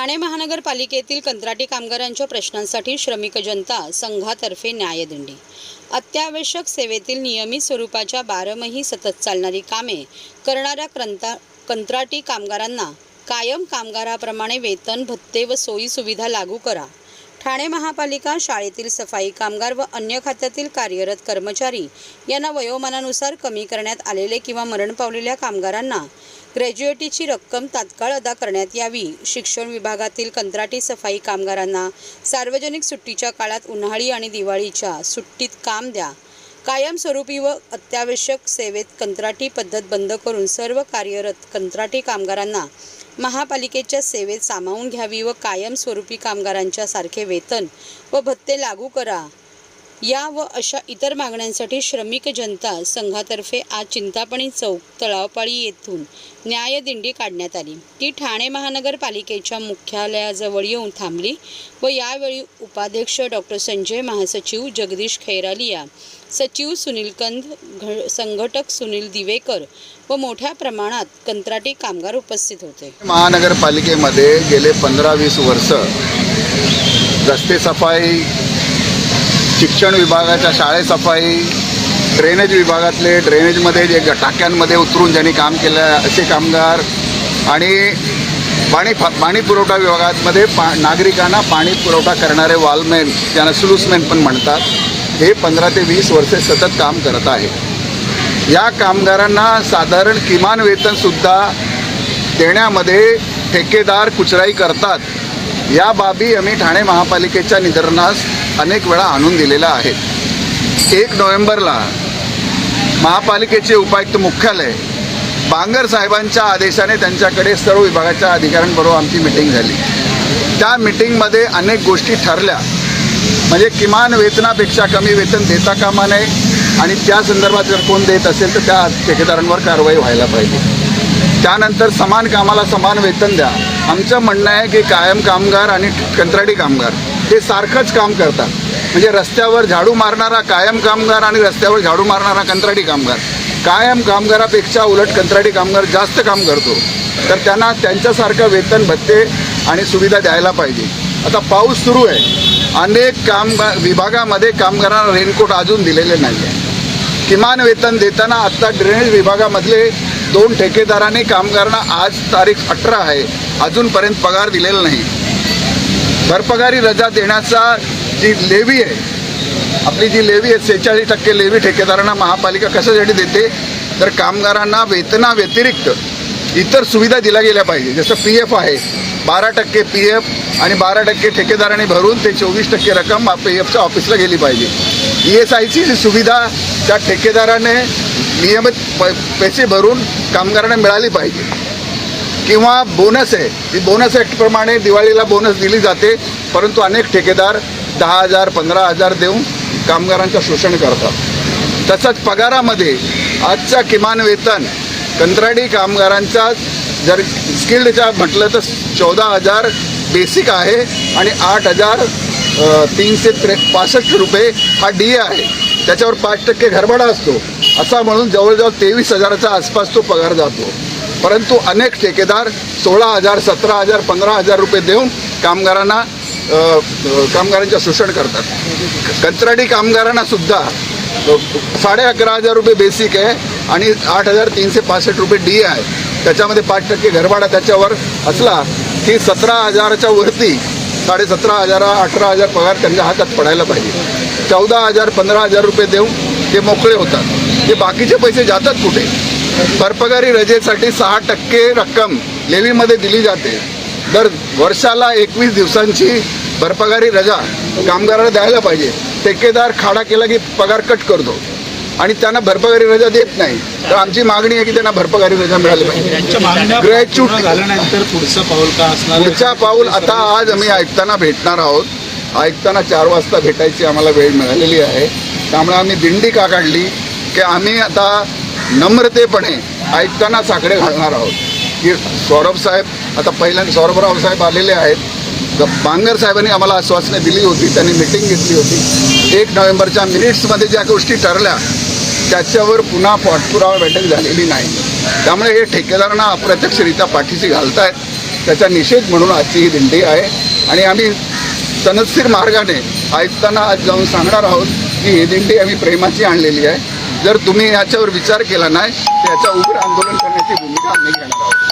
ठाणे महानगरपालिकेतील कंत्राटी कामगारांच्या प्रश्नांसाठी श्रमिक जनता संघातर्फे न्यायदिंडी। अत्यावश्यक सेवेतील नियमित स्वरूपाच्या 12 सतत चालणारी कामे करणाऱ्या कंत्राटी कामगारांना कायम कामगाराप्रमाणे वेतन, भत्ते व सोयी सुविधा लागू करा। ठाणे महापालिका शाळेतील सफाई कामगार व अन्य खात्यातील कार्यरत कर्मचारी यांना वयोमानानुसार कमी करण्यात आलेले किंवा मरण पावलेल्या कामगारांना ग्रॅज्युएटीची रक्कम तात्काळ अदा करण्यात यावी। शिक्षण विभागातील कंत्राटी सफाई कामगारांना सार्वजनिक सुट्टीच्या काळात उन्हाळी आणि दिवाळीच्या सुट्टीत काम द्या। कायमस्वरूपी व अत्यावश्यक सेवेत कंत्राटी पद्धत बंद करून सर्व कार्यरत कंत्राटी कामगारांना महापालिकेच्या सेवेत सामावून घ्यावी व कायमस्वरूपी कामगारांच्या सारखे वेतन व भत्ते लागू करा। या व अशा इतर मागण्यांसाठी श्रमिक जनता संघातर्फे आज चिंतामणी चौक तळावपाळी येथून न्यायदिंडी काढण्यात आली। ती ठाणे महानगरपालिकेच्या मुख्यालयाजवळ येऊन थांबली व यावेळी उपाध्यक्ष डॉक्टर संजय, महासचिव जगदीश खैरालिया, सचिव सुनील कंद, संघटक सुनील दिवेकर व मोठ्या प्रमाणात कंत्राटी कामगार उपस्थित होते। महानगरपालिकेमध्ये गेले 15-20 वर्ष रस्ते सफाई, शिक्षण विभागाच्या शाळे सफाई, ड्रेनेज विभागातले ड्रेनेजमध्ये जे टाक्यांमध्ये उतरून ज्यांनी काम केलं असे कामगार आणि पाणी पुरवठा विभागामध्ये नागरिकांना पाणी पुरवठा करणारे वॉलमॅन, ज्यांना स्लूसमॅन पण म्हणतात, हे 15 ते 20 वर्षे सतत काम करत आहे। या कामगारांना साधारण किमान वेतनसुद्धा देण्यामध्ये ठेकेदार कुचराई करतात। या बाबी आम्ही ठाणे महापालिकेच्या निदर्शनास अनेक वेळा आणून दिलेल्या आहेत। 1 नोव्हेंबरला महापालिकेचे उपायुक्त मुख्यालय बांगर साहेबांच्या आदेशाने त्यांच्याकडे सर्व विभागाच्या अधिकाऱ्यांबरोबर आमची मीटिंग झाली। त्या मीटिंगमध्ये अनेक गोष्टी ठरल्या, म्हणजे किमान वेतनापेक्षा कमी वेतन देता कामा नये आणि त्या संदर्भात जर कोण देत असेल तर त्या ठेकेदारांवर कारवाई व्हायला पाहिजे। त्यानंतर समान कामाला समान वेतन द्या। आमचं म्हणणं आहे की कायम कामगार आणि कंत्राटी कामगार हे सारखंच काम करतात, म्हणजे रस्त्यावर झाडू मारणारा कायम कामगार आणि रस्त्यावर झाडू मारणारा कंत्राटी कामगार, कायम कामगारापेक्षा उलट कंत्राटी कामगार जास्त काम करतो, तर त्यांना त्यांच्यासारखं वेतन, भत्ते आणि सुविधा द्यायला पाहिजे। आता पाऊस सुरू आहे, अनेक विभागामध्ये कामगारांना रेनकोट अजून दिलेले नाही आहे। किमान वेतन देताना आत्ता ड्रेनेज विभागामधले 2 ठेकेदारांनी कामगारांना आज तारीख 18 आहे, अजूनपर्यंत पगार दिलेला नाही। भरपगारी रजा देण्याचा जी लेवी आहे, आपली जी लेवी आहे 46% लेवी ठेकेदारांना महापालिका कशासाठी देते, तर कामगारांना वेतनाव्यतिरिक्त इतर सुविधा दिल्या गेल्या पाहिजे। जसं PF आहे, 12% PF आणि 12% ठेकेदारांनी भरून ते 24% रक्कम PFच्या ऑफिसला गेली पाहिजे। ESIची जी सुविधा त्या ठेकेदाराने नियमित पैसे भरून कामगारांना मिळाली पाहिजे। किंवा बोनस आहे, ती बोनस ॲक्टप्रमाणे दिवाळीला बोनस दिली जाते, परंतु अनेक ठेकेदार 10,000 15,000 देऊन कामगारांचं शोषण करतात। तसंच पगारामध्ये आजचा किमान वेतन कंत्राटी कामगारांचा जर स्किल्डच्या म्हटलं तर 14,000 बेसिक आहे आणि 8,365 रुपये हा DA आहे। त्याच्यावर 5% घरभाडा असतो, असा म्हणून जवळजवळ 23,000च्या आसपास तो पगार जातो। परंतु अनेक ठेकेदार 16,000 17,000 15,000 रुपये देऊन कामगारांचं शोषण करतात। कंत्राटी कामगारांना सुद्धा 11,500 रुपये बेसिक आहे आणि 8,365 रुपये DA आहे। त्याच्यामध्ये 5% घरभाडा त्याच्यावर असला की 17,000च्या वरती 17,500 18,000 पगार त्यांच्या हातात पडायला पाहिजे। 14,000 15,000 रुपये देऊन ते मोकळे होतात। ते बाकीचे पैसे जातात कुठे? भरपगारी रजेसाठी 6% रक्कम लेवीमध्ये दिली जाते। दर वर्षाला 21 दिवसांची भरपगारी रजा कामगाराला द्यायला पाहिजे। ठेकेदार खाडा केला की पगार कट करतो आणि त्यांना भरपगारी रजा देत नाही, तर आमची मागणी आहे की त्यांना भरपगारी रजा मिळाली पाहिजे। ग्रॅज्युएट झाल्यानंतर पुढचं पाऊल का असणार? पुढचा पाऊल आता आज आम्ही आयुक्तांना भेटणार आहोत। आयुक्तांना 4 वाजता भेटायची आम्हाला वेळ मिळालेली आहे, त्यामुळे आम्ही दिंडी का काढली की आम्ही आता नम्रतेपणे आयुक्तांना साकडे घालणार आहोत की सौरभ साहेब, आता पहिल्यांदा सौरभराव साहेब आलेले आहेत, बांगर साहेबांनी आम्हाला आश्वासने दिली होती, त्यांनी मीटिंग घेतली होती। 1 नोव्हेंबरच्या मिनिट्समध्ये ज्या गोष्टी ठरल्या त्याच्यावर पुन्हा पाठपुरावा बैठक झालेली नाही, त्यामुळे हे ठेकेदारांना अप्रत्यक्षरित्या पाठीशी घालतायत। त्याचा निषेध म्हणून आजची ही दिंडी आहे आणि आम्ही सनदशीर मार्गाने आयुक्तांना आज जाऊन सांगणार आहोत की ही दिंडी आम्ही प्रेमाची आणलेली आहे. जर तुम्ही याच्यावर विचार केला नाही तर याचं उग्र आंदोलन करण्याची भूमिका आम्ही घेणार आहोत.